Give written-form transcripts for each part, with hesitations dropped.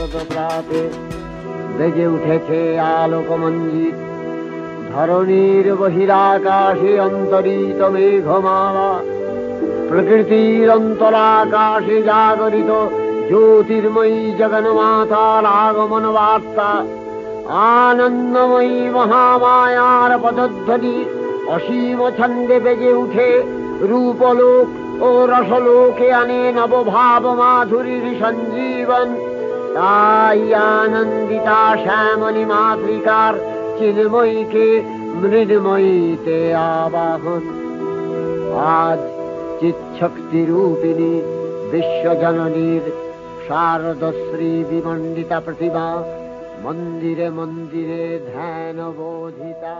শারদ প্রাতে বেজে উঠেছে আলোকমঞ্জিত ধরণীর বহিরাকাশে অন্তরিত মেঘমালা প্রকৃতির অন্তরাকাশে জাগরিত জ্যোতির্ময়ী জগন্মাতার আগমন বার্তা আনন্দময়ী মহামায়ার পদধ্বনি অসীম ছন্দে বেজে উঠে রূপলোক ও রসলোকে আনে নবভাব মাধুরীর সঞ্জীবন। তাই আনন্দিতা শ্যামলী মাতৃকার চিন্ময়ীকে মৃন্ময়ীতে আবাহন। আজ চিৎশক্তি রূপিণী বিশ্বজননীর শারদশ্রী বিমণ্ডিতা প্রতিমা মন্দিরে মন্দিরে ধ্যান বোধিতা।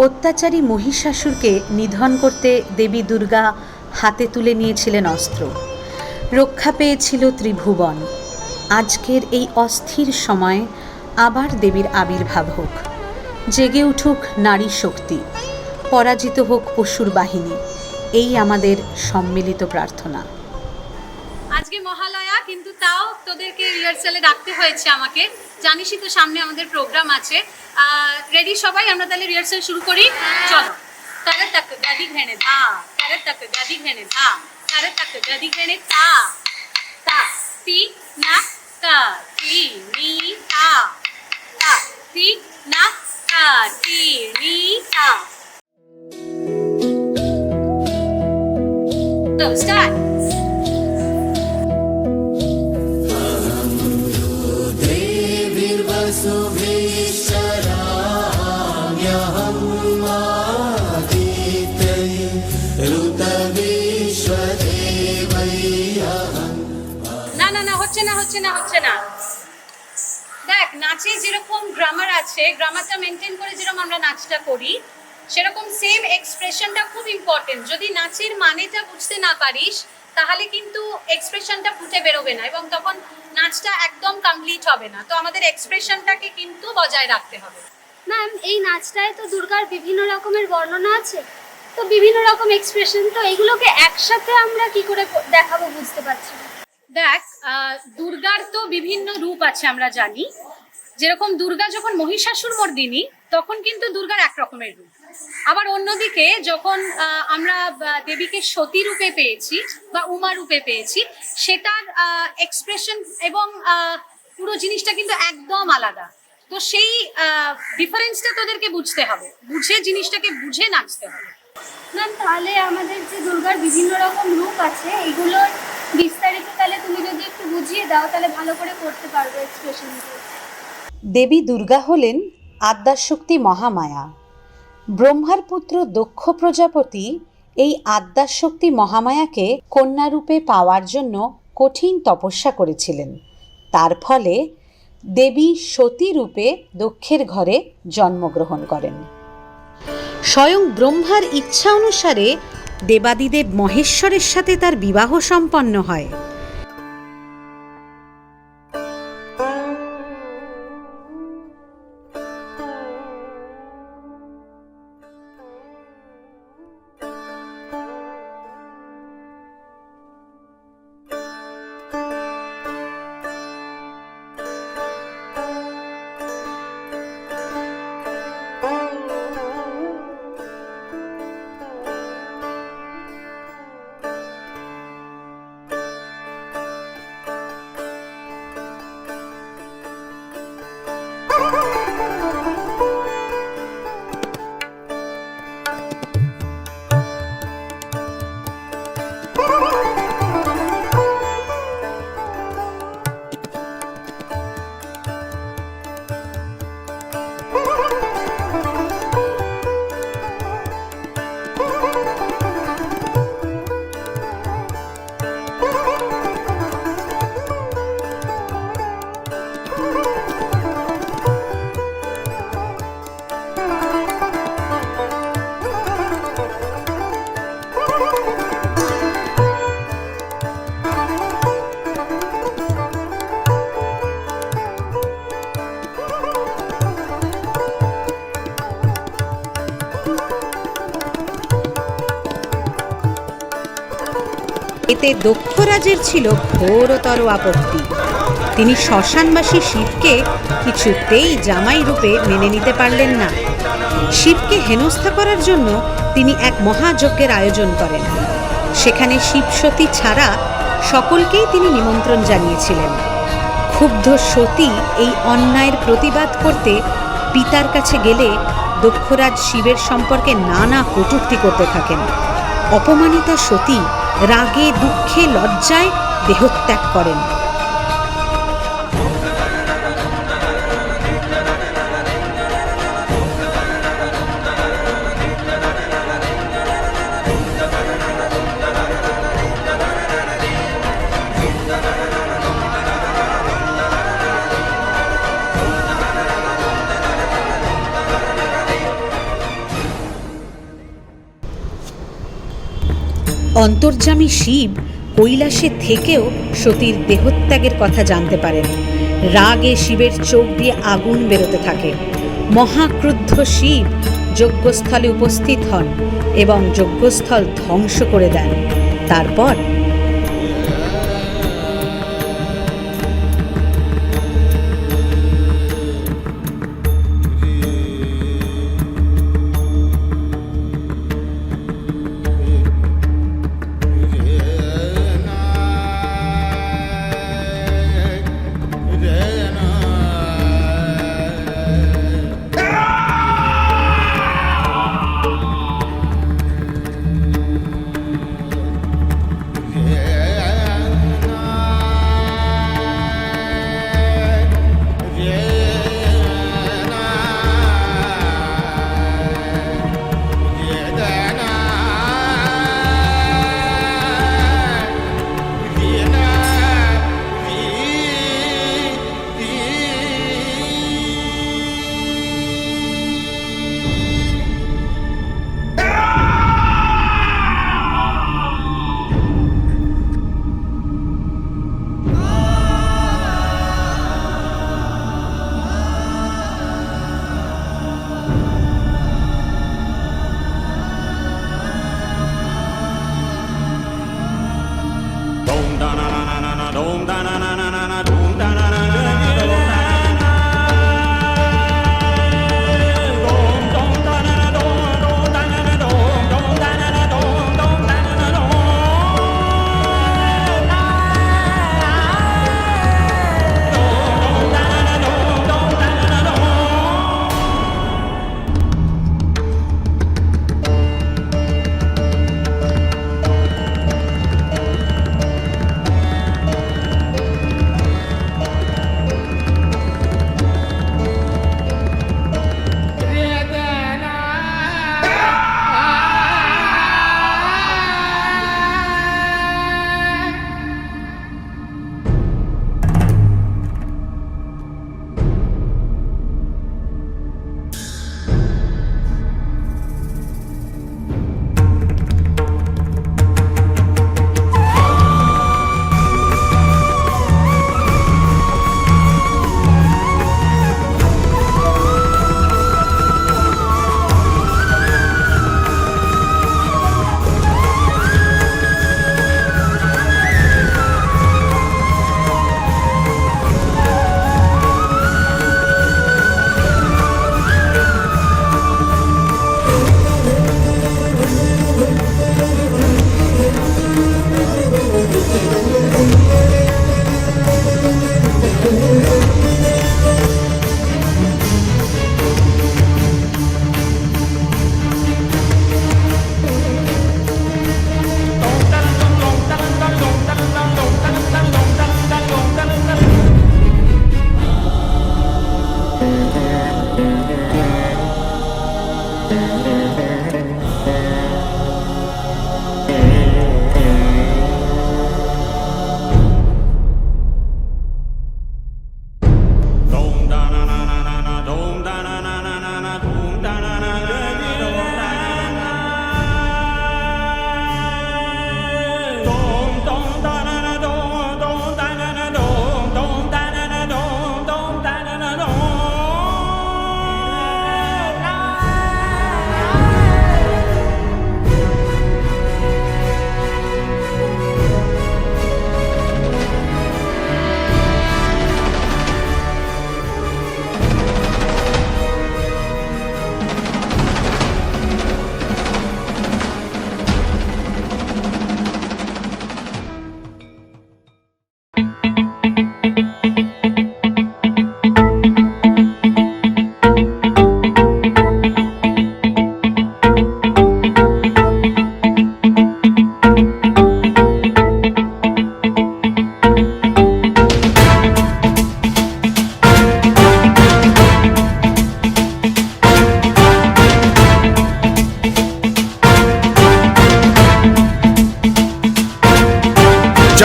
অত্যাচারী মহিষাসুরকে নিধন করতে দেবী দুর্গা হাতে তুলে নিয়েছিলেন অস্ত্র। রক্ষা পেয়েছিল ত্রিভুবন। আজকের এই অস্থির সময়ে আবার দেবীর আবির্ভাব হোক, জেগে উঠুক নারী শক্তি, পরাজিত হোক পশুর বাহিনী, এই আমাদের সম্মিলিত প্রার্থনা। আজকে মহালয়া, কিন্তু তাও তোদেরকে রিহার্সালে ডাকতে হয়েছে আমাকে। জানিসই তো সামনে আমাদের প্রোগ্রাম আছে। রেডি সবাই? আমরা তাহলে রিহার্সাল শুরু করি, চলো। তারে তাক গাদি ঘেনে ধা, তারে তাক গাদি ঘেনে ধা, তারে তাক গাদি ঘেনে তা তা তি না তা তি নি তা তা তি না তা তি নি তা। So start. হচ্ছে না দেখ, নাচ নাচে যেরকম গ্রামার আছে, গ্রামারটা মেনটেন করে যেরকম আমরা নাচটা করি, সেরকম সেম এক্সপ্রেশনটা খুব ইম্পর্টেন্ট। যদি নাচের মানেটা বুঝতে না পারিস তাহলে কিন্তু এক্সপ্রেশনটা ফুটে বেরোবে না এবং তখন নাচটা একদম কমপ্লিট হবে না। তো আমাদের এক্সপ্রেশনটাকে কিন্তু বজায় রাখতে হবে। ম্যাম, এই নাচটায় তো দুর্গার বিভিন্ন রকমের বর্ণনা আছে, তো বিভিন্ন রকম এক্সপ্রেশন, তো এগুলোকে একসাথে আমরা কি করে দেখাবো বুঝতে পারছি না। দেখ, দুর্গার তো বিভিন্ন রূপ আছে আমরা জানি। যেরকম দুর্গা যখন মহিষাসুর মর্দিনী তখন কিন্তু দুর্গার এক রকমের রূপ, আবার অন্যদিকে যখন আমরা দেবীকে সতী রূপে পেয়েছি বা উমা রূপে পেয়েছি, সেটার এক্সপ্রেশন এবং পুরো জিনিসটা কিন্তু একদম আলাদা। তো সেই ডিফারেন্সটা তোদেরকে বুঝতে হবে, বুঝে জিনিসটাকে বুঝে নাচতে হবে। ম্যাম, তাহলে আমাদের যে দুর্গার বিভিন্ন রকম রূপ আছে এগুলোর বিস্তারিত তাহলে তুমি যদি একটু বুঝিয়ে দাও তাহলে ভালো করে করতে পারবো এক্সপ্রেশনগুলো। দেবী দুর্গা হলেন আদ্যাশক্তি মহামায়া। ব্রহ্মার পুত্র দক্ষ প্রজাপতি এই আদ্যাশক্তি মহামায়াকে কন্যারূপে পাওয়ার জন্য কঠিন তপস্যা করেছিলেন। তার ফলে দেবী সতী রূপে দক্ষের ঘরে জন্মগ্রহণ করেন। স্বয়ং ব্রহ্মার ইচ্ছা অনুসারে দেবাদিদেব মহেশ্বরের সাথে তার বিবাহ সম্পন্ন হয়। এতে দক্ষরাজের ছিল ঘোরতর আপত্তি। তিনি শ্মশানবাসী শিবকে কিছুতেই জামাই রূপে মেনে নিতে পারলেন না। শিবকে হেনস্থা করার জন্য তিনি এক মহাযজ্ঞের আয়োজন করেন। সেখানে শিবসতী ছাড়া সকলকেই তিনি নিমন্ত্রণ জানিয়েছিলেন। ক্ষুব্ধ সতী এই অন্যায়ের প্রতিবাদ করতে পিতার কাছে গেলে দক্ষরাজ শিবের সম্পর্কে নানা কটূক্তি করতে থাকেন। অপমানিতা সতী রাগে দুঃখে লজ্জায় দেহত্যাগ করেন। অন্তর্যামী শিব কৈলাসে থেকেও সতীর দেহত্যাগের কথা জানতে পারেন। রাগে শিবের চোখ দিয়ে আগুন বেরোতে থাকে। মহাক্রুদ্ধ শিব যজ্ঞস্থলে উপস্থিত হন এবং যজ্ঞস্থল ধ্বংস করে দেন। তারপর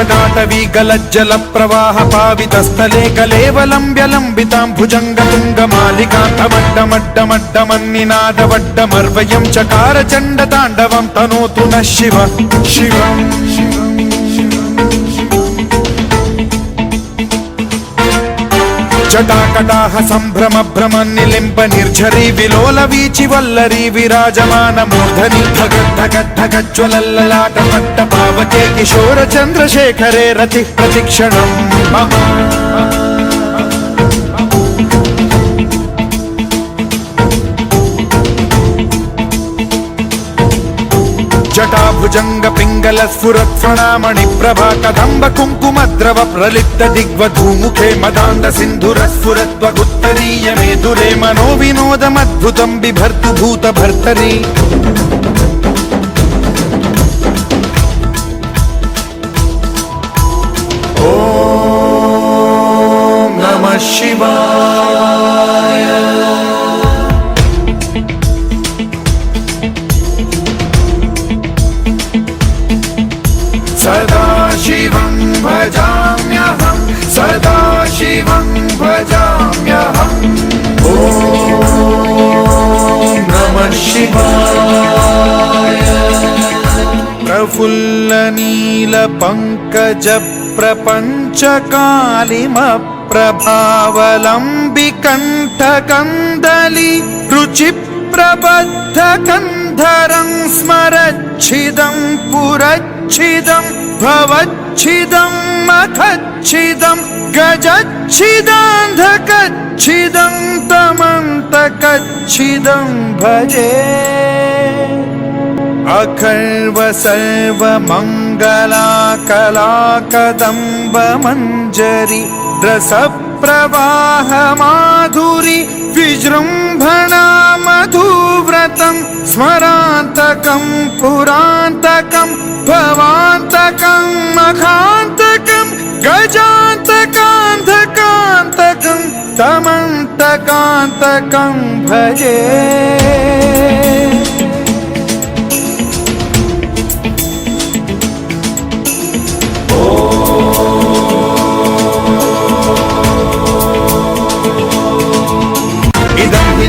जटाटवी गलज्जल प्रवाह पावितस्थले कलेवलम्ब्य लम्बितां भुजङ्गतुङ्गमालिकां धमड्डमड्डमड्डमन्निनादवड्डमर्वयं चकार चण्डताण्डवं तनोतु नः शिव शिवम् जटाकटाह सम्भ्रम भ्रम निलिम्ब निर्झरी विलोल वीचि वल्लरी विराजमान मूर्धनि धगद्धगद्धगज्ज्वलल्ललाट पट्ट पावके किशोर चन्द्रशेखरे रतिः प्रतिक्षणम् मम जटाभुजंग पिंगल स्फुरत् प्रणामणि प्रभा कदम्ब कुङ्कुमद्रव प्रलिप्त दिग्वधूमुखे मदान्ध सिन्धुर स्फुरत्वगुत्तरीय मेधुरे मनो विनोदमद्भुतं बिभर्तु भूत भर्तरि ॐ नमः शिवाय सदा शिवं भजाम्यहं सदा शिवं भजाम्यहम् ॐ नमः शिवाय प्रफुल्ल नील पंकज प्रपंच कालिम प्रभावलम्बिकण्ठ कन्दली रुचि प्रबद्ध कंधरं स्मरच्छिदं पुरच्छिदं भवच्छिदं मखच्छिदं गजच्छिदान्धकच्छिदं तमन्तकच्छिदं भजे अखर्व सर्व मंगला कला कदम्ब मंजरी रस प्रवाह माधुरी विजृंभणा मधुव्रतं स्मरान्तकं पुरान्तकं भवान्तकं मखान्तकं गजान्तकान्धकान्तकं तमन्तकान्तकं भजे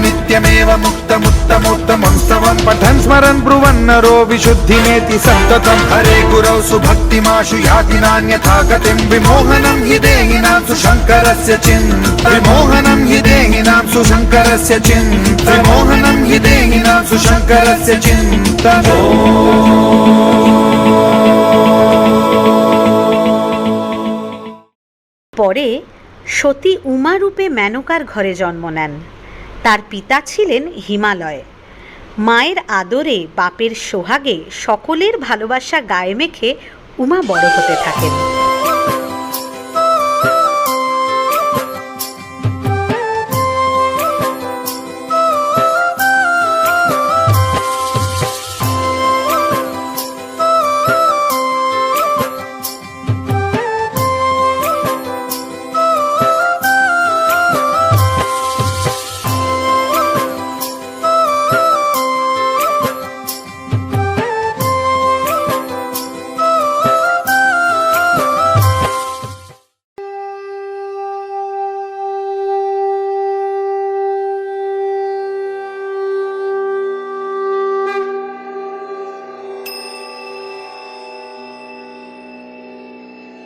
नित्यमेव मुक्तमुत्तमोत्तमं स्तवं पठन् स्मरन् ब्रुवन्नरो विशुद्धिमेति सन्ततं हरे गुरौ सुभक्तिमाशु याति नान्यथा गतिं विमोहनं हि देहिनां सुशङ्करस्य चिन्त विमोहनं हि देहिनां सुशङ्करस्य चिन्त विमोहनं हि देहिनां सुशङ्करस्य चिन्त পরে সতী উমা রূপে মেনকার ঘরে জন্ম নেন। তার পিতা ছিলেন হিমালয়। মায়ের আদরে বাপের সোহাগে সকলের ভালোবাসা গায়ে মেখে উমা বড় হতে থাকেন।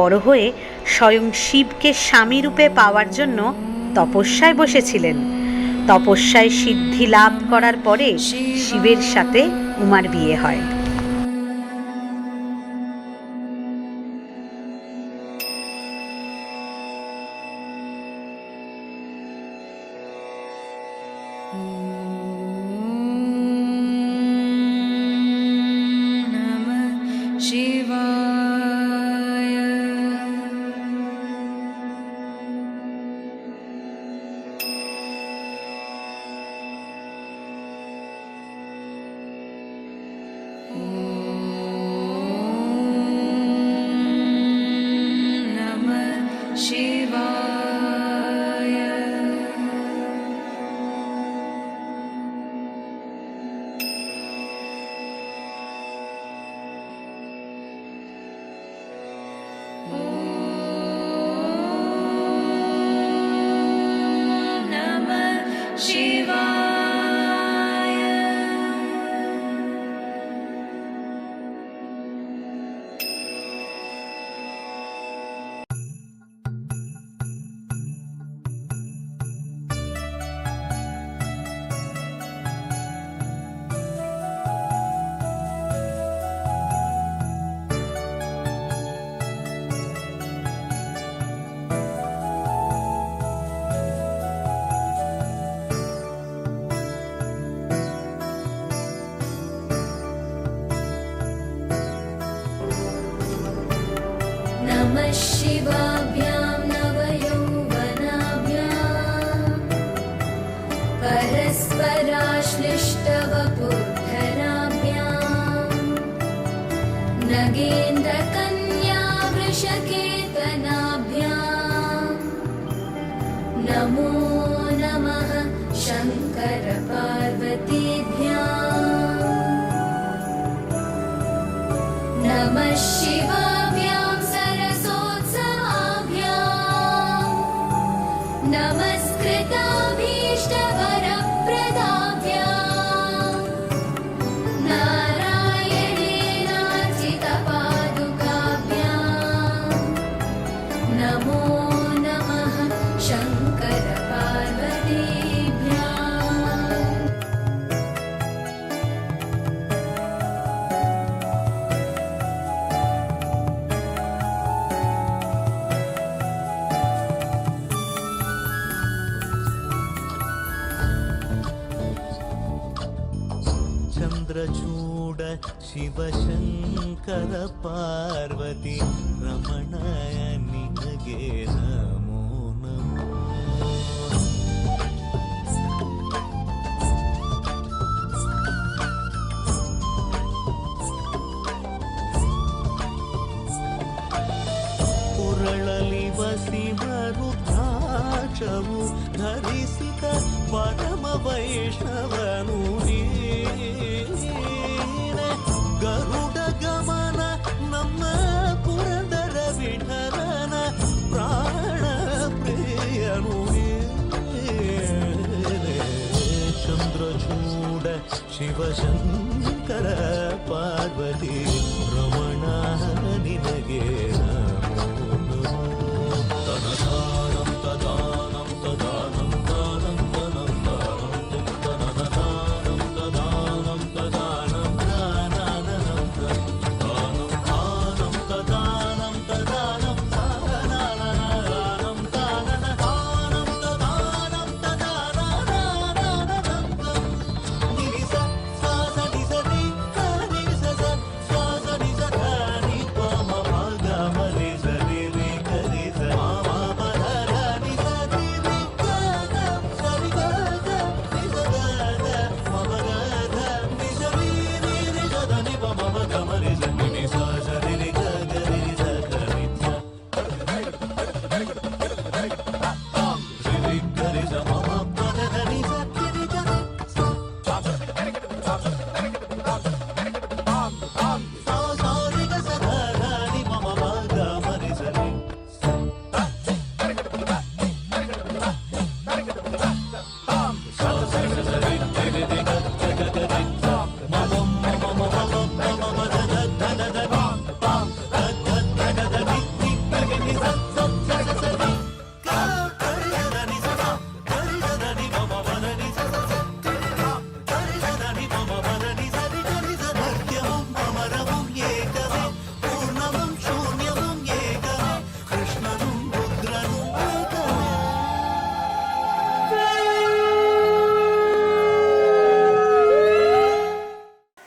বড় হয়ে স্বয়ং শিবকে স্বামী রূপে পাওয়ার জন্য তপস্যায় বসেছিলেন। তপস্যায় সিদ্ধি লাভ করার পরে শিবের সাথে উমার বিয়ে হয়। नमः शिवाभ्यां नवयौवनाभ्याम् परस्पराश्लिष्टवपुर्धराभ्याम् नगेन्द्रकन्या वृषकेतनाभ्याम् नमो नमः शङ्करपार्वतीभ्याम् नमः शिवाभ्यां सरसोत्सवाभ्याम् नमस्कृताभीष्टवरप्रदाभ्याम् नारायणेनार्चितपादुकाभ्याम् नमो नमः शङ्करपार्वतीभ्याम् ಚಂದ್ರಚೂಡ ಶಿವಶಂಕರ ಪಾರ್ವತಿ ರಮಣ ನಿನಗೆ ನಮೋ ನಮೋ ಪುರಳಲಿ ವಸಿಮರುದ್ರಾಕ್ಷವು ಧರಿಸಿದ ಪರಮ ವೈಷ್ಣವನು ಗರುಡ ಗಮನ ನಮ್ಮ ಪುರಂದರ ವಿಠಲನ ಪ್ರಾಣ ಪ್ರಿಯನು ಚಂದ್ರಚೂಡ ಶಿವಶಂಕರ ಪಾರ್ವತಿ ರಮಣ ನಿನಗೆ ನಮೋ ನಮೋ ತನದಾನಂ ತದಾನಂ ತದಾನಂ ದಾನಂ ತನಂ ತನದಾನಂ ತದಾನಂ ತದಾನಂ ದಾನಂ ತಾನಂ ತದಾನಂ ತದಾನಂ ತಾನಂ ತಾನಂ ತದಾನಂ ತದಾನಂ ನಿರಿಸ ಸಾಸ ನಿಸರಿ ನಿರಿಸ ಸಾಸ ನಿಸರಿ ಪಮ ಮಗ ಮರಿ ಸರಿ ರಿ ಕರಿ ಸ ಮಮ ಪರ ನಿಸರಿ ರಿ ಗಗ ಸರಿ ಗಗ ನಿಸದ ಮಮ ಗಗ ನಿಸರಿ ರಿ ರಿ ಗದ ನಿ ಪಮ ಮಗ ಮರಿ ಸರಿ ನಿ ಸಾಸ ರಿ ರಿ ಗಗ ರಿ ಸ ಕರಿ ಸ ರಿ ಕರಿ ಸ ಮಮ ಪದ ನಿ ಸ ರಿ ಗಗ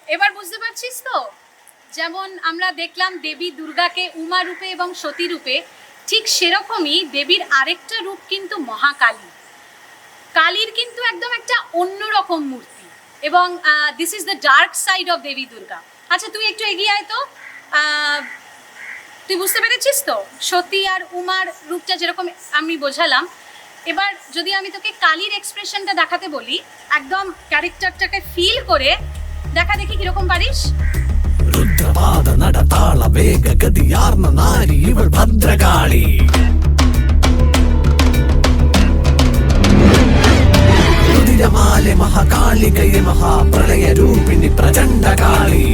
এবার বুঝতে পারছিস তো, যেমন আমরা দেখলাম দেবী দুর্গাকে উমা রূপে এবং সতী রূপে, ঠিক সেরকমই দেবীর আরেকটা রূপ কিন্তু মহাকালী। কালীর কিন্তু একদম একটা অন্যরকম মূর্তি, এবং this is the dark side of Devi Durga. আচ্ছা তুই একটু এগিয়ে আয় তো, তুই বুঝতে পেরেছিস তো সতী আর উমার রূপটা যেরকম আমি বোঝালাম। এবার যদি আমি তোকে কালীর এক্সপ্রেশনটা দেখাতে বলি, একদম ক্যারেক্টারটাকে ফিল করে দেখা, দেখি কিরকম পারিস। ರುದ್ರಪಾದ ನಡತಾಳ ವೇಗ ಗದಿಯಾರ್ನ ನಾರಿ ಇವள் ಭದ್ರಕಾಳಿ ರುದಿರಮಾಲೆ ಮಹಾಕಾಳಿಕೆಯ ಮಹಾಪ್ರಳಯ ರೂಪಿಣಿ ಪ್ರಚಂಡ ಕಾಳಿ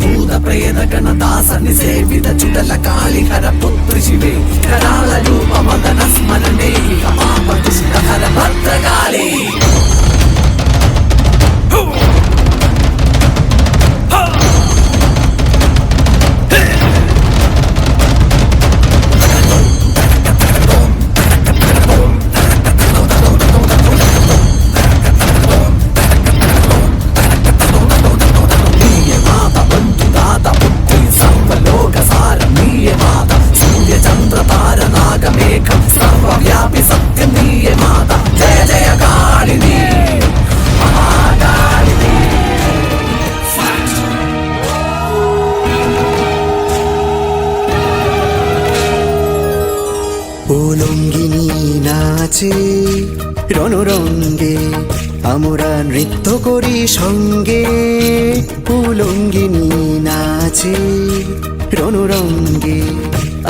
ಭೂತ ಪ್ರೇತ ಗಣದಾಸನಿ ಸೇವಿತ ಚುಡಲ ಕಾಳಿಹರ ಪುತ್ರಿ ಶಿವೆ ಕರಾಳ ರೂಪ ಮದನ ಸ್ಮರಣೆ ಪಾಪ ದುಷ್ಟಹರ ಭದ್ರಕಾಳಿ নাচে রণরঙ্গে, আমরা নৃত্য করি সঙ্গে। উলঙ্গিনী নাচে রণরঙ্গে,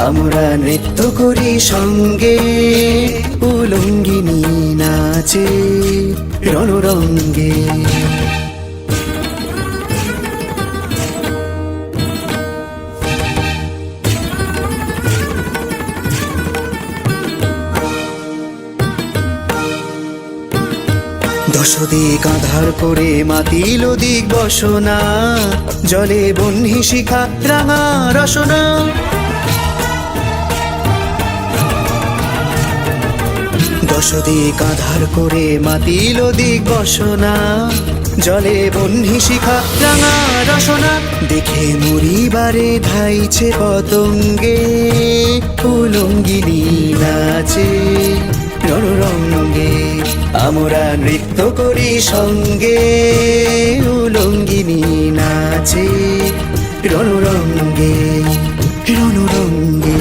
আমরা নৃত্য করি সঙ্গে। উলঙ্গিনী নাচে রণরঙ্গে। দশদিক আধার করে মাতিল দিক বসনা, জলে বহ্নি শিখা রাঙা রসনা। দশদিক আধার করে মাতিল দিক বসনা, জলে বহ্নি শিখা রাঙা রসনা। দেখে মরিবারে ধাইছে পতঙ্গে, উলঙ্গিনী নাচে রণরঙ্গে, আমরা নৃত্য করি সঙ্গে। উলঙ্গিনী নাচে রণরঙ্গে রণরঙ্গে।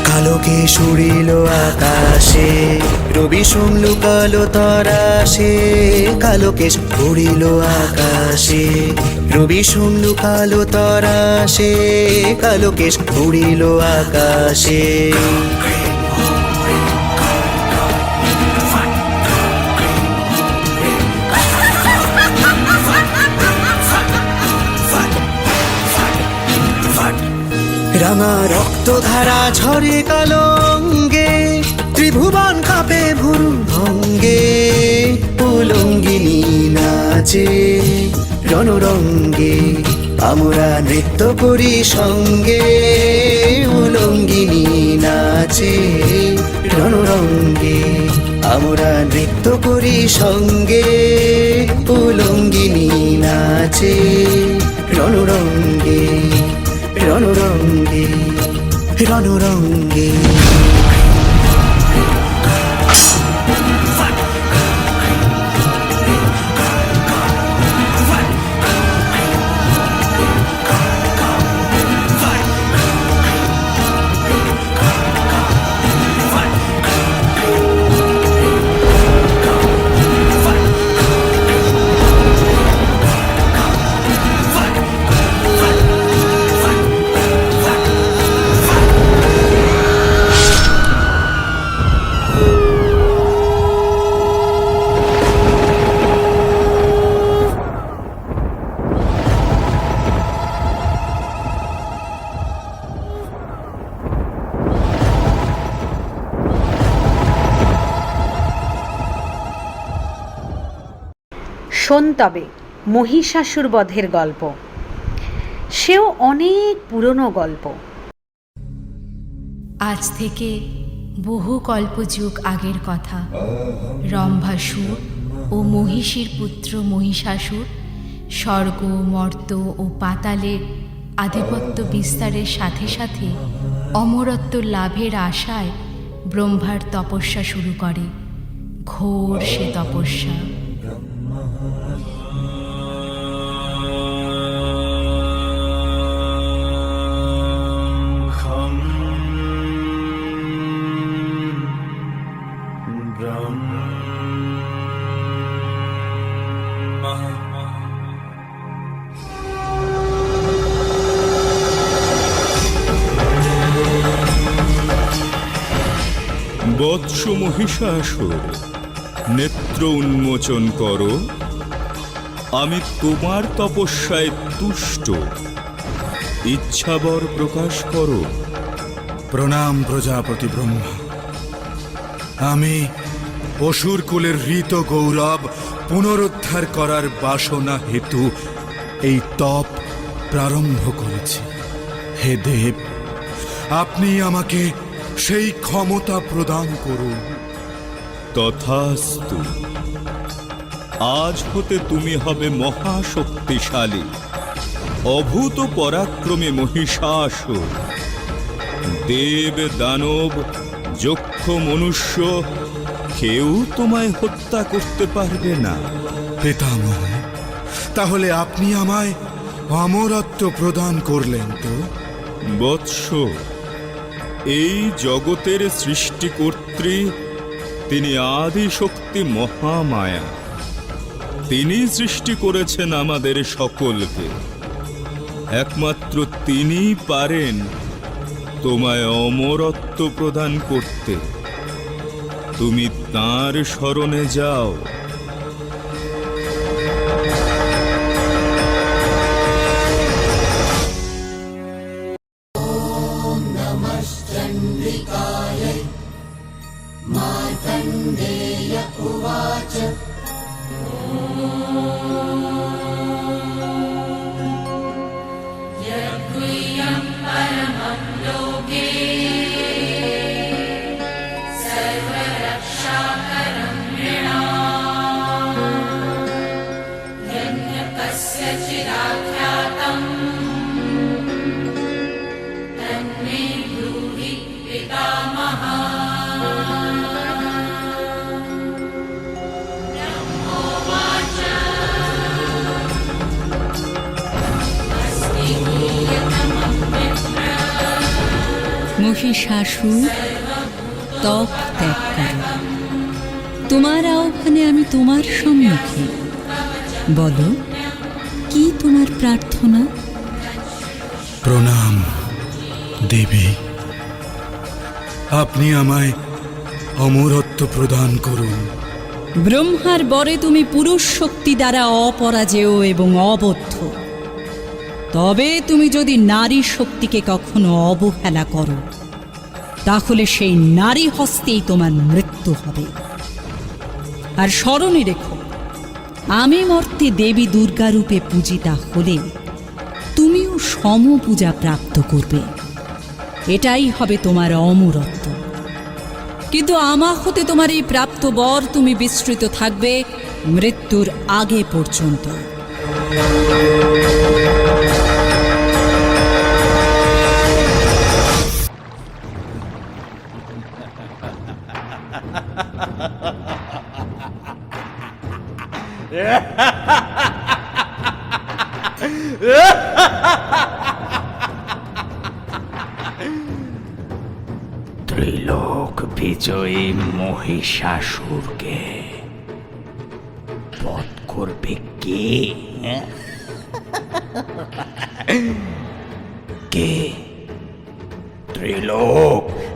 কালোকে সুরিল আকাশে, রবি সোম লুকালো তরাসে। কালোকে সুরিল আকাশে, রবি সোম লুকালো তরাসে। কালোকে সুরিল আকাশে। রাঙা রক্তধারা ঝরে কালঙ্গে, ত্রিভুবন কাঁপে ভুরু ভঙ্গে। উলঙ্গিনী নাচে রণরঙ্গে, আমরা নৃত্য করি সঙ্গে। উলঙ্গিনী নাচে রণরঙ্গে, আমরা নৃত্য করি সঙ্গে। উলঙ্গিনী নাচে রণরঙ্গে রণরঙ্গে রণরঙ্গে। শোন তবে মহিষাসুর বধের গল্প। সেও অনেক পুরনো গল্প। আজ থেকে বহু কল্পযুগ আগের কথা। রম্ভাসুর ও মহিষীর পুত্র মহিষাসুর স্বর্গ, মর্ত ও পাতালের আধিপত্য বিস্তারের সাথে সাথে অমরত্ব লাভের আশায় ব্রহ্মার তপস্যা শুরু করে। ঘোর সে তপস্যা। বৎস মহিষাসুর, নেত্র উন্মোচন করো, আমি তোমার তপস্যায় তুষ্ট। ইচ্ছাবর প্রকাশ করো। প্রণাম প্রজাপতি ব্রহ্মা। আমি অসুর কুলের হৃত গৌরব পুনরুদ্ধার করার বাসনা হেতু এই তপ প্রারম্ভ করেছি। হে দেব, আপনি আমাকে সেই ক্ষমতা প্রদান করুন। তথাস্তু। আজ হতে তুমি হবে মহাশক্তিশালী। অভূত পরাক্রমে মহিষাসুর। দেব দানব যক্ষ মনুষ্য কেউ তোমায় হত্যা করতে পারবে না। পিতামহ, তাহলে আপনি আমায় অমরত্ব প্রদান করলেন তো? বৎস, এই জগতের সৃষ্টিকর্ত্রী তিনি আদি শক্তি মহামায়া। তিনি সৃষ্টি করেছেন আমাদের সকলকে। একমাত্র তিনিই পারেন তোমায় অমরত্ব প্রদান করতে। তুমি তাঁর শরণে যাও। মহিষাসুর, তপ ত্যাগ করো। তোমার আহ্বানে আমি তোমার সম্মুখে। বলো, কি তোমার প্রার্থনা? প্রণাম দেবী, আপনি আমায় অমরত্ব প্রদান করুন। ব্রহ্মার বরে তুমি পুরুষ শক্তি দ্বারা অপরাজেয় এবং অবদ্ধ। তবে তুমি যদি নারী শক্তিকে কখনো অবহেলা করো, তাহলে সেই নারী হস্তেই তোমার মৃত্যু হবে। আর স্মরণে রেখো, আমি মর্তে দেবী দুর্গা রূপে পূজিতা হলে তুমিও সমপূজা প্রাপ্ত করবে। এটাই হবে তোমার অমরত্ব। কিন্তু আমা হতে তোমার এই প্রাপ্ত বর তুমি বিস্তৃত থাকবে মৃত্যুর আগে পর্যন্ত। ত্রিলোক বিজয়ী মহিষাসুরকে বধ করবে কে? কে?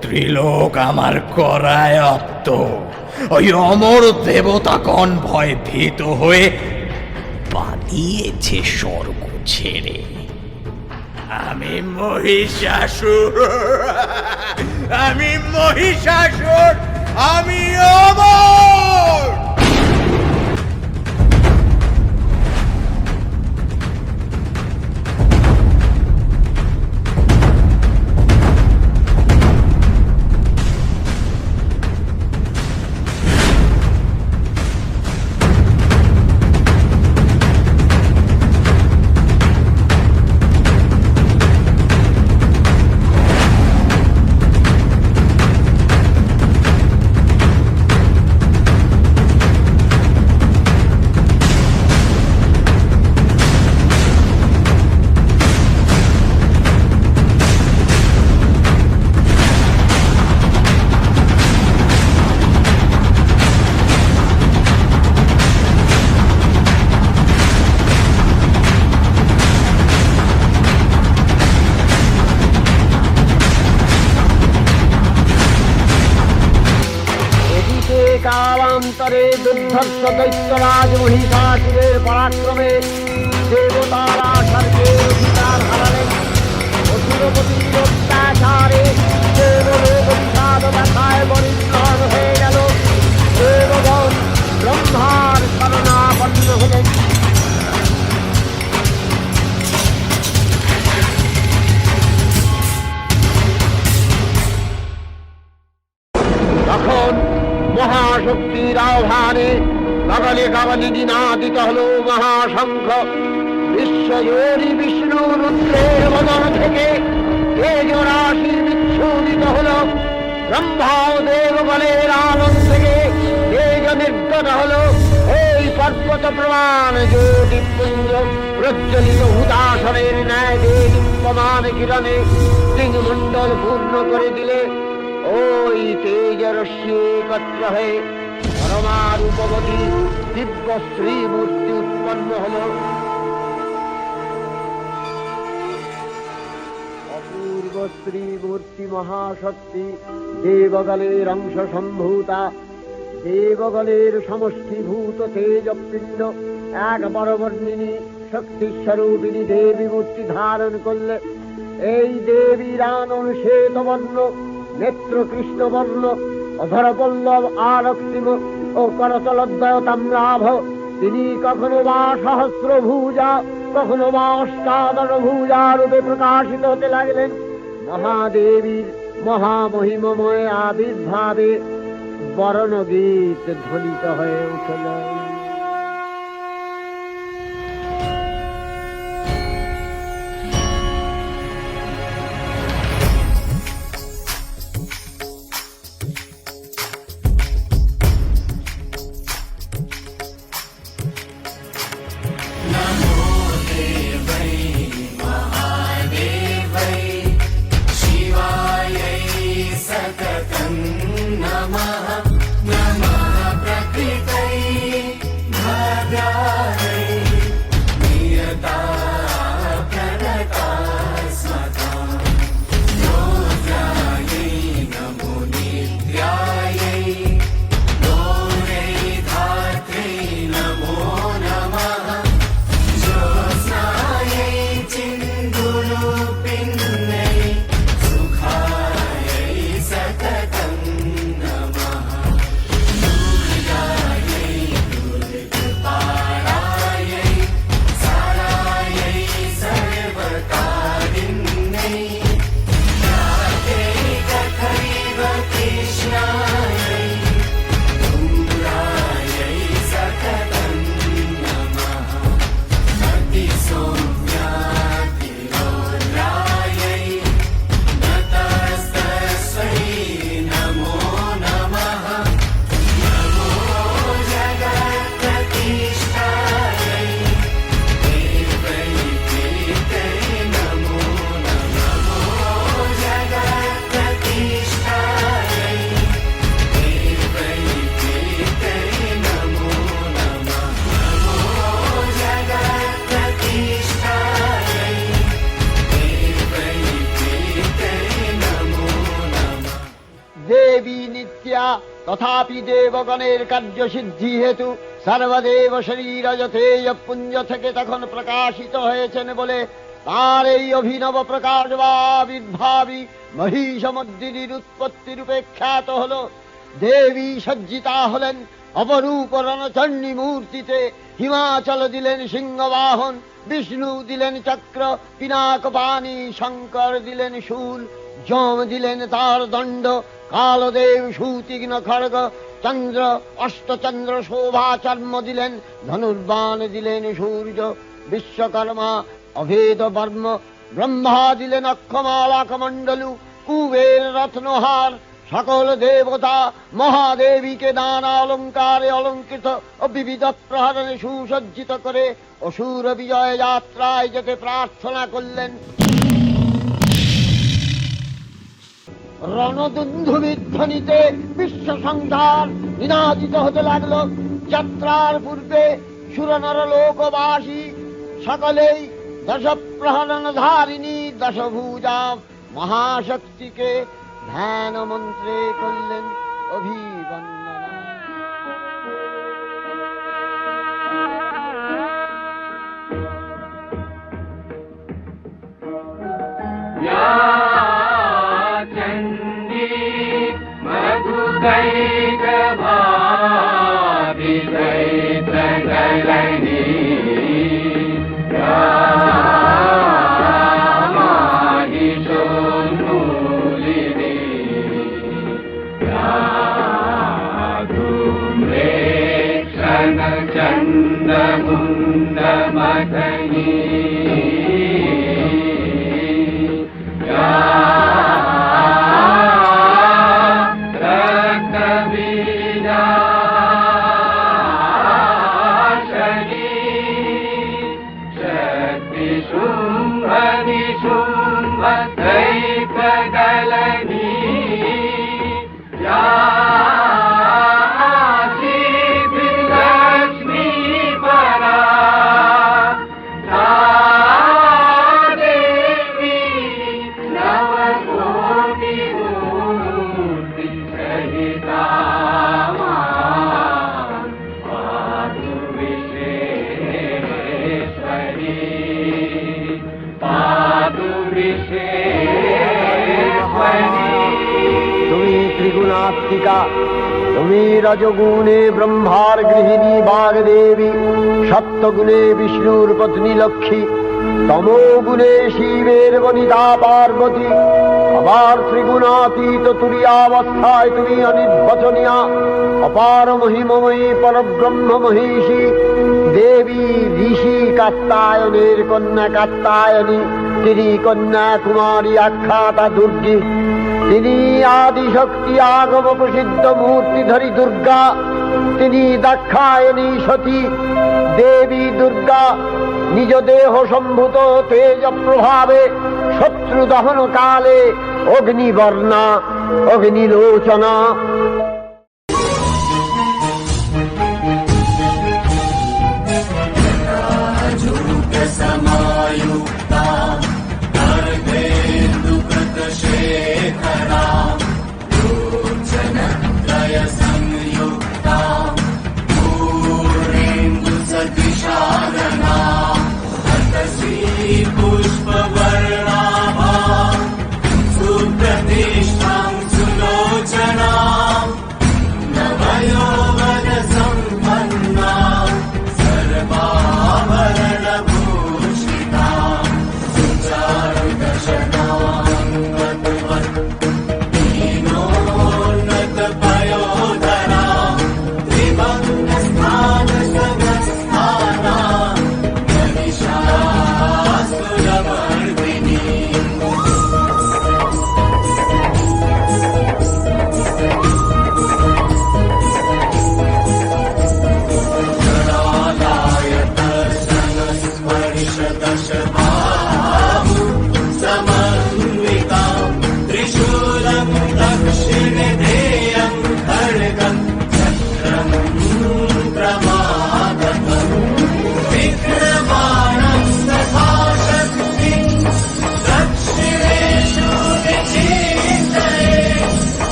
ত্রিলোক আমার করায়ত্ত। ওই অমর দেবতাগণ ভয় ভীত হয়ে পালিয়েছে স্বর্গ ছেড়ে। আমি মহিষাসুর, আমি মহিষাসুর, আমি অমর। কালান্তরে দুর্ধর্ষ দৈত্যরাজ মহিষাসুরের পরাক্রমে দেবতারা স্বর্গের অধিকার হারালেন। অসুরপতির অত্যাচারে দেবলোক বিষাদ ব্যথায় পরিণত হয়ে গেল। দেবগণ ব্রহ্মার শরণাপন্ন হলেন। তখন মহাশক্তির আহ্বানে কাবালি কাবালি দিনাদিত হল মহাশঙ্খ। বিশ্বজোরী বিষ্ণু রুদ্রের বদন থেকে তেজ রাশির বিচ্ছুরিত হল। ব্রহ্মা ও দেবগণের আলোক থেকে তেজ নির্গত হল। এই পর্বত প্রমাণ জ্যোতিপুঞ্জ প্রজ্বলিত হুতাশনের ন্যায় দেদীপ্যমান কিরণে সিংমণ্ডল পূর্ণ করে দিলে ওই তেজ রশ্মি একত্র হয়ে পরমারূপবতী দিব্য শ্রীমূর্তি উৎপন্ন হল। অপূর্ব শ্রীমূর্তি মহাশক্তি দেবগণের অংশ সম্ভূতা, দেবগণের সমষ্টিভূত তেজপিণ্ড এক বরবর্ণিনী শক্তিস্বরূপিণী দেবী মূর্তি ধারণ করলে এই দেবীর আনন শ্বেতবর্ণ, নেত্র কৃষ্ণবর্ণ, অধর পল্লব আরক্তিম ও করতলদ্বয় তাম্রাভ। তিনি কখনো বা সহস্র ভুজা, কখনো বা অষ্টাদশ ভুজা রূপে প্রকাশিত হতে লাগলেন। মহাদেবীর মহামহিমময় আবির্ভাবে বরণগীত ধ্বনিত হয়ে উঠল। তথাপি দেবগণের কার্যসিদ্ধি হেতু সর্বদেব শরীর তেজ পুঞ্জ থেকে তখন প্রকাশিত হয়েছেন বলে তার এই অভিনব প্রকাশ বা আবির্ভাবী মহিষমর্দিনীর উৎপত্তি রূপে খ্যাত হল। দেবী সজ্জিতা হলেন অপরূপ রণচণ্ডী মূর্তিতে। হিমাচল দিলেন সিংহবাহন, বিষ্ণু দিলেন চক্র পিনাকপাণি, শঙ্কর দিলেন শূল, যম দিলেন তার দণ্ড, কালদেব সুতীক্ষ্ণ খড়গ, চন্দ্র অষ্টচন্দ্র শোভা চর্ম দিলেন, ধনুর্বাণ দিলেন সূর্য, বিশ্বকর্মা অভেদ বর্ম, ব্রহ্মা দিলেন অক্ষমালা কমণ্ডলু, কুবের রত্নহার। সকল দেবতা মহাদেবীকে নানা অলঙ্কারে অলঙ্কৃত ও বিবিধ প্রহরণে সুসজ্জিত করে অসুর বিজয় যাত্রায় যেতে প্রার্থনা করলেন। রণদুন্ধুবিধ্বনিতে বিশ্ব সংসার নিনাদিত হতে লাগল। যাত্রার পূর্বে সুরনর লোকবাসী সকলেই দশ প্রহরণ ধারিণী দশভুজা মহাশক্তিকে ধ্যান মন্ত্রে করলেন অভিবন্দনা। चंद्रमुंड मदनी তুমি ত্রিগুণাত্মিকা, তুমি রজগুণে ব্রহ্মার গৃহিণী বাগদেবী, সত্যগুণে বিষ্ণুর পত্নী লক্ষ্মী, তমোগুণে শিবের বনিতা পার্বতী, আবার ত্রিগুণাতীত তুরীয়াবস্থায় তুমি অনির্বচনীয়া, অপার মহিমময়ী পরব্রহ্ম মহিষী দেবী, ঋষি কাত্যায়নের কন্যা কাত্যায়নী, তিনি কন্যা কুমারী আখ্যাতা দুর্গী, তিনি আদিশক্তি আগম প্রসিদ্ধ মূর্তিধরী দুর্গা, তিনি দাক্ষায়ণী সতী দেবী দুর্গা, নিজ দেহ সম্ভূত তেজ প্রভাবে শত্রু দহন কালে অগ্নিবর্ণা অগ্নিলোচনা।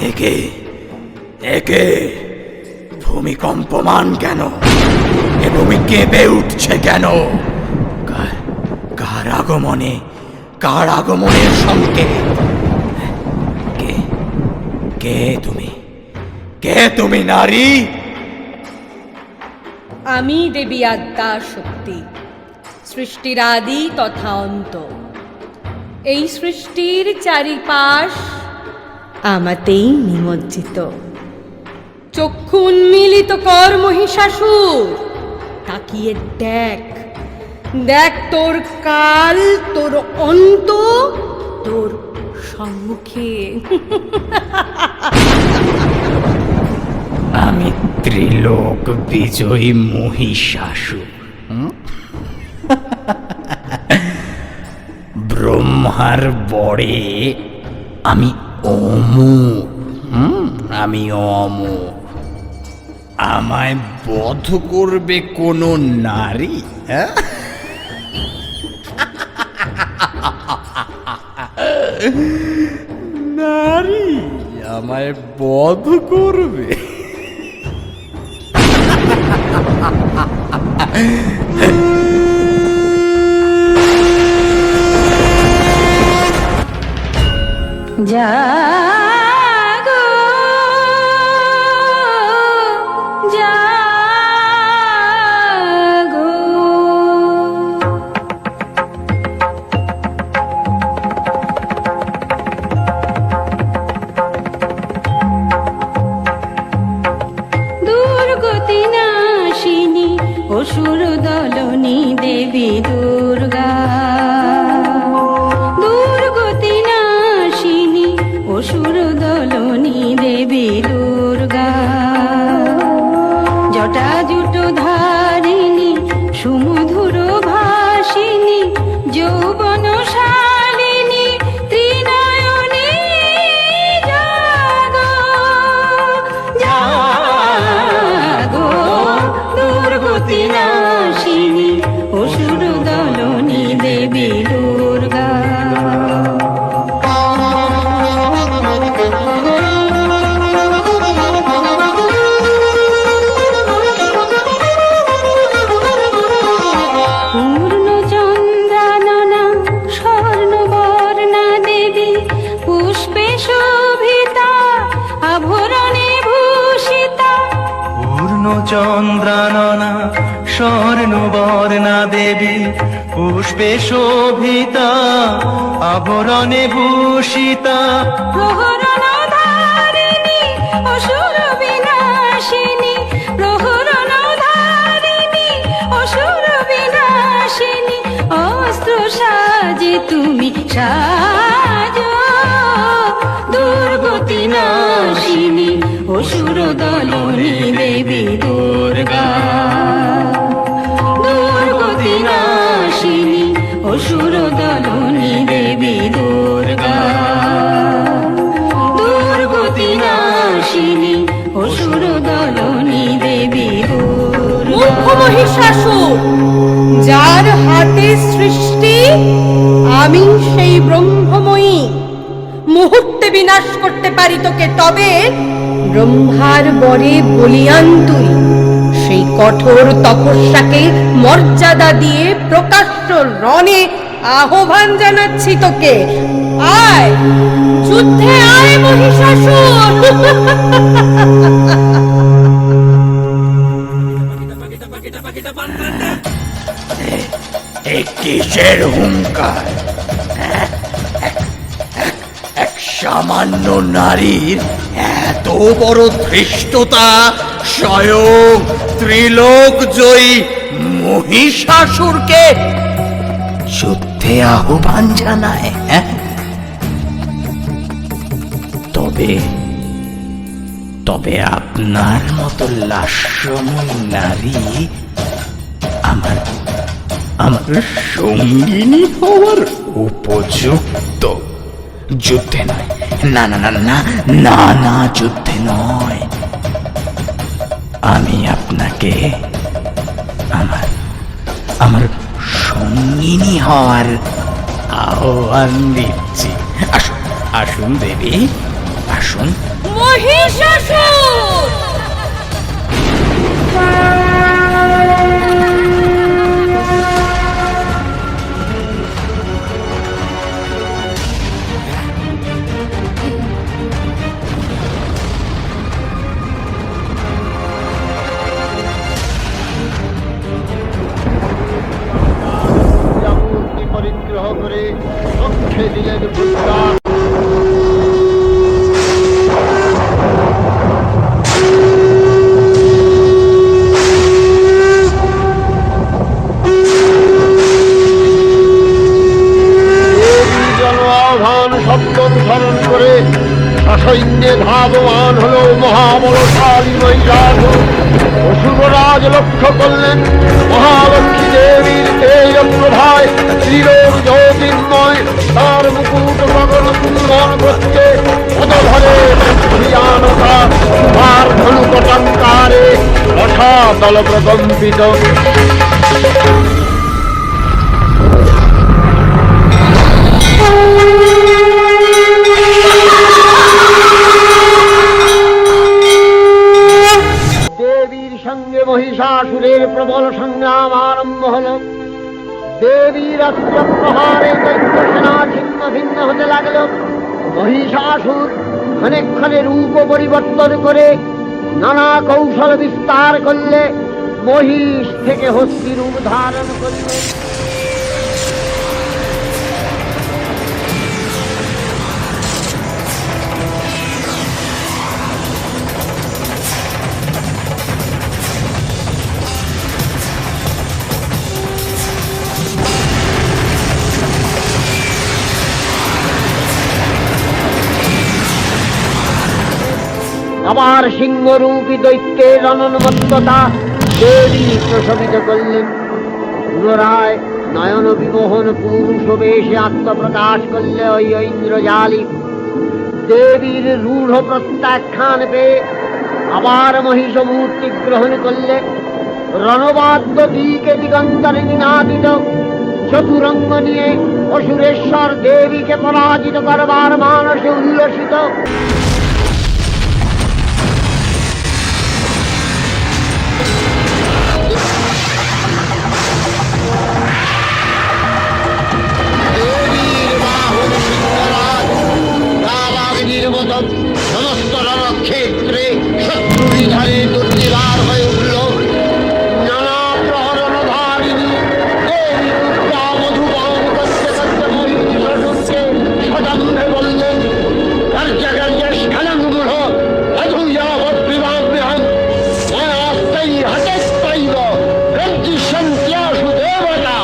একে একে ভূমিকম্পমান কেন? এ ভূমি কেঁপে উঠছে কেন? কার আগমনের সংকেত? কে তুমি নারী? আমি দেবী আদ্যা শক্তি, সৃষ্টির আদি তথা অন্ত। এই সৃষ্টির চারিপাশ আমাতেই নিমজ্জিত। চক্ষু উন্মিলিত কর মহিষাসুর, তাকিয়ে দেখ, দেখ তোর কাল, তোর অন্ত তোর সম্মুখে। আমি ত্রিলোক বিজয়ী মহিষাসুর, ব্রহ্মার বরে আমি অমর। আমি অমর। আমায় বধ করবে কোনো নারী? নারী আমায় বধ করবে? জাগো জাগো, দুর্গতি নাশিনী অসুর দলনী দেবী দুর্গা, দুর্গতি নাশিনী অসুর দলনী দেবী দুর্গা, জটা জুটো ধারিণী সুমধুর ভাসিনী যৌবন শালিনী ত্রিনয়নী জাগো জাগো, দুর্গতি নাশিনী অসুর দলনী দেবী দুর্গা। পূর্ণ চন্দ্রাননা স্বর্ণবর্ণা দেবী পুষ্পে শোভিতা আভরণে ভূষিতা, পূর্ণ চন্দ্রাননা স্বর্ণবর্ণা দেবী পুষ্পে শোভিতা আভরণে ভূষিতা, প্রহরণ ধারিণী অসুর বিনাশিনী, প্রহরণ ধারিণী অসুর বিনাশিনী, অস্ত্র সাজে তুমি সাজো, দুর্গতি নাশিনী অসুর দলনী দেবী দুর্গা, দুর্গতি নাশিনী অসুর দলনী দেবী দুর্গা, দুর্গতি নাশিনী অসুর দলনী দেবী দুর্গা। মহিষাসুর, যার হাতে সৃষ্টি আমি সেই ব্রহ্মময়ী, মুহূর্তে বিনাশ করতে পারি তোকে, তবে ব্রহ্মার বরে বলিয়ান তুই। সেই কঠোর তপস্যাকে মর্যাদা দিয়ে প্রকাশ্য রণে আহ্বান জানাচ্ছি তোকে। আয়, যুদ্ধে আয় মহিষাসুর। কিসের হুঙ্কার? এক সামান্য নারীর এত বড় ধৃষ্টতা স্বয়ং ত্রিলোক জয়ী মহিষাসুরকে যুদ্ধে আহ্বান জানায়। তবে আপনার মতো লাস্যময় নারী আমার সঙ্গিনী হওয়ার উপযুক্ত। যুদ্ধে নয়, না না না না না না, যুদ্ধে নয়। আমি আপনাকে আমার সঙ্গিনী হওয়ার আহ্বান দিচ্ছি। আসুন দেবী, আসুন। মহিষাসুর! মূর্তি পরিগ্রহ করে রক্ষে দিলেন দুর্গা। আহ্বান শব্দ অনুসরণ করে সসৈন্যে ধাবমান হল মহাবলশালী মহিষাসুর। অসুররাজ লক্ষ্য করলেন মহালক্ষ্মী দেবীর তেজ প্রভায় চিরোর জ্যোতির্ময় তার মুকুট গগন কুম্ভন করতে পদধরে প্রিয়ানতা সুভার ধনুকটঙ্কারে রসাতল প্রকম্পিত। দেবীর সঙ্গে মহিষাসুরের প্রবল সংগ্রাম আরম্ভ হল। দেবীর অস্ত্র প্রহারে দৈত্য সেনা ছিন্ন ভিন্ন হতে লাগল। মহিষাসুর ক্ষণে রূপ পরিবর্তন করে নানা কৌশল বিস্তার করলে মহিষ থেকে হস্তি রূপ ধারণ করলে। আবার সিংহরূপী দৈত্যের অনন্মত্ততা দেবী প্রশমিত করলেন। পুনরায় নয়ন বিমোহন পুরুষ বেশে আত্মপ্রকাশ করলে ওই ইন্দ্রজালী। দেবীর রূঢ় প্রত্যাখ্যান পেয়ে আবার মহিষ মূর্তি গ্রহণ করলে। রণবাদ্য দিকে দিগন্তরে নিনাদিত চতুরঙ্গ নিয়ে অসুরেশ্বর দেবীকে পরাজিত করবার মানসে উল্লসিত। সমস্ত রণক্ষেত্রে শত্রু বিধানে দুর্নিবার হয়ে উঠল। নানা প্রহরণধারিণী দেবী দুর্গা মধুপান করতে করতে মহিষাসুরকে সদম্ভে বললেন, কার্যে কার্যে স্খানং মূঢ় অধুযাবদ্বিবাভ্যহং ময়াস্তৈ হঠেস্তৈব রজ্জিষ্যন্ত্যাসু দেবতা।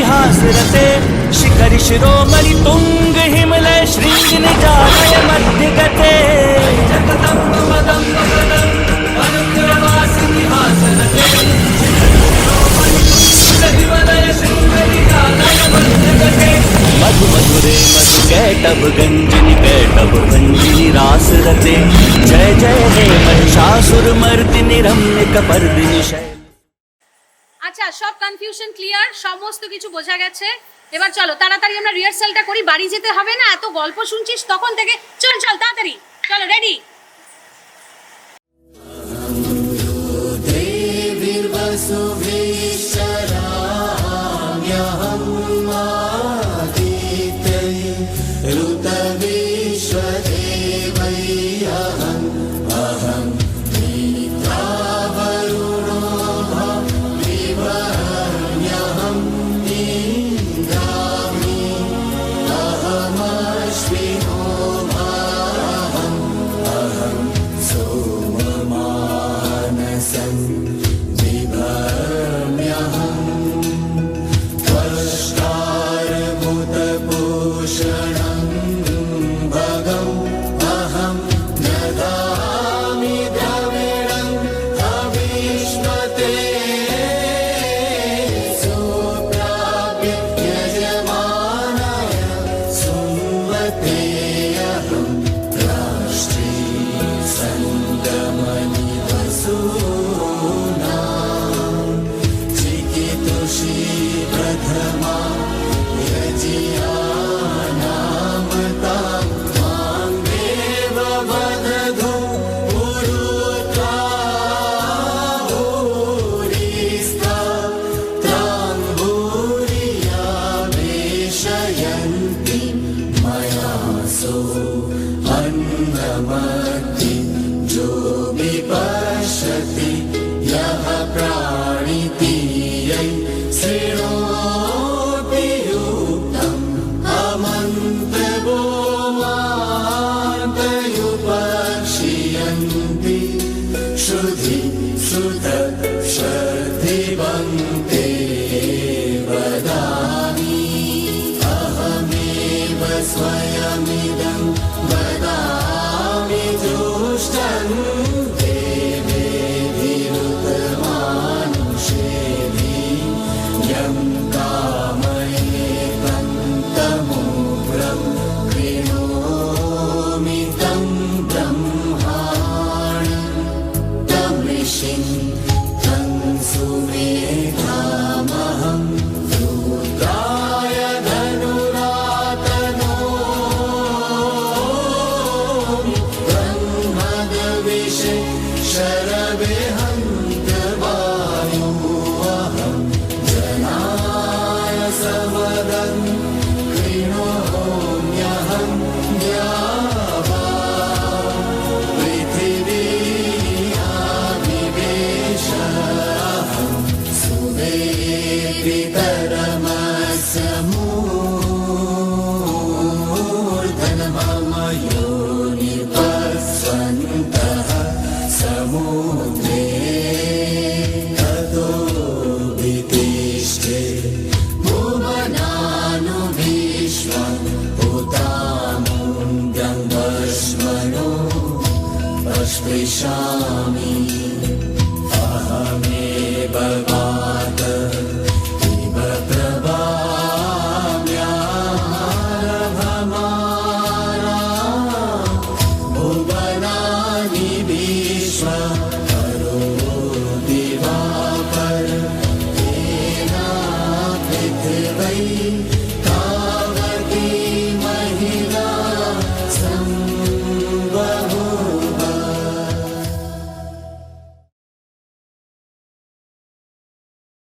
हासरते शिखर शिरोमणि तुंग हिमलय श्रृंग निजालय मध्य गते मधु मधुरे मधु कैटभ गंजनी कैटभ भंजिनी रास रते जय जय हे महिषासुर मर्दिनी रम्य कपर्दिनी शैल। আচ্ছা, সব কনফিউশন ক্লিয়ার, সমস্ত কিছু বোঝা গেছে। এবার চলো তাড়াতাড়ি আমরা রিহার্সালটা করি, বাড়ি যেতে হবে না, এত গল্প শুনছিস তখন থেকে, চল চল তাড়াতাড়ি চলো, রেডি? Sprisciami, ahame bhagavad